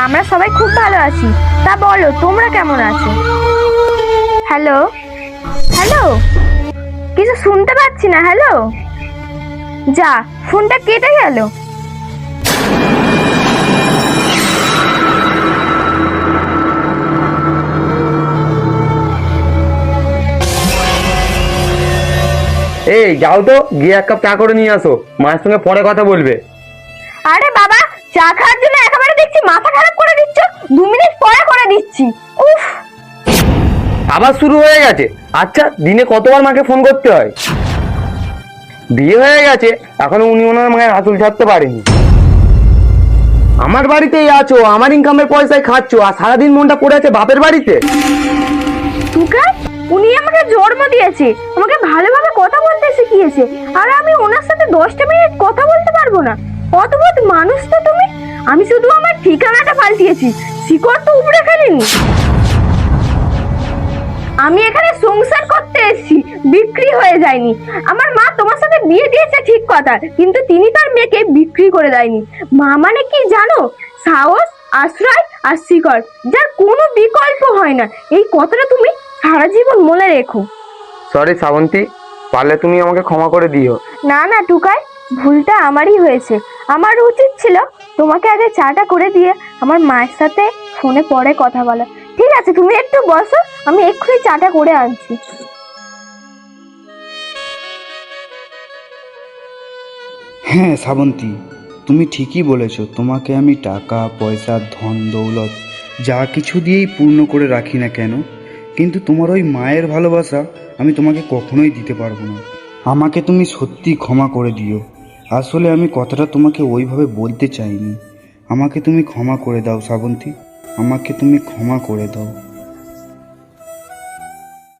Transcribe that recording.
আমরা সবাই খুব ভালো আছি। তা বলো, তোমরা কেমন আছো? হ্যালো হ্যালো, কিছু শুনতে পাচ্ছি না। হ্যালো, যা, ফোনটা কেটে গেল। এই যাও তো, গিয়ে এক কাপ চা করে নিয়ে আসো, মায়ের সঙ্গে পরে কথা বলবে। আরে বাবা, চা খাওয়ার জন্য একেবারে দেখছি মাথা খারাপ করে দিচ্ছ। 2 মিনিট পরে করে দিচ্ছি। উফ, আবার শুরু হয়ে গেছে। আচ্ছা, দিনে কতবার মাকে ফোন করতে হয়? বিয়ে হয়ে গেছে, এখনো উনি ওনার মায়ের হাতুল ছাড়তে পারেনি। আমার বাড়িতেই আছো, আমার ইনকামের পয়সায় খাচ্ছ, আর সারাদিন মনটা পড়ে আছে বাপের বাড়িতে। তুকার, উনি আমাকে জন্ম দিয়েছে, আমাকে ভালোভাবে কথা বলতে শিখিয়েছে, আর আমি ওনার সাথে 10টা মিনিট কথা বলতে পারবো না? অদ্ভুত মানুষ তো তুমি। আমি শুধু আমার ঠিকানাটা পাল্টিয়েছি, শিকড় তো উপড়ে ফেলিনি। আমি এখানে সংসার করতে এসেছি, বিক্রি হয়ে যায়নি। আমার মা তোমার সাথে বিয়ে দিয়েছে ঠিক কথা, কিন্তু তিনি তার মেয়েকে বিক্রি করে দেয়নি। মা মানে কি জানো? সাহস, আশ্রয় আর শিকড়, যার কোনো বিকল্প হয় না। এই কথাটা তুমি সারা জীবন মনে রেখো। সরি শ্রাবন্তী, পারলে তুমি আমাকে ক্ষমা করে দিও। না না টুকাই, ভুলটা আমারই হয়েছে। আমার উচিত ছিল তোমাকে আগে চাটা করে দিয়ে আমার মায়ের সাথে ফোনে পরে কথা বলা। ঠিক আছে, তুমি একটু বসো, আমি এক্ষুনি চাটা করে আনছি। হ্যাঁ শ্রাবন্তী, তুমি ঠিকই বলেছো। তোমাকে আমি টাকা পয়সা ধন দৌলত যা কিছু দিয়েই পূর্ণ করে রাখি না কেন, কিন্তু তোমার ওই মায়ের ভালোবাসা আমি তোমাকে কখনোই দিতে পারবো না। আমাকে তুমি সত্যি ক্ষমা করে দিও। আসলে আমি কথাটা তোমাকে ওইভাবে বলতে চাইনি। আমাকে তুমি ক্ষমা করে দাও শ্রাবন্তী, আমাকে তুমি ক্ষমা করে দাও।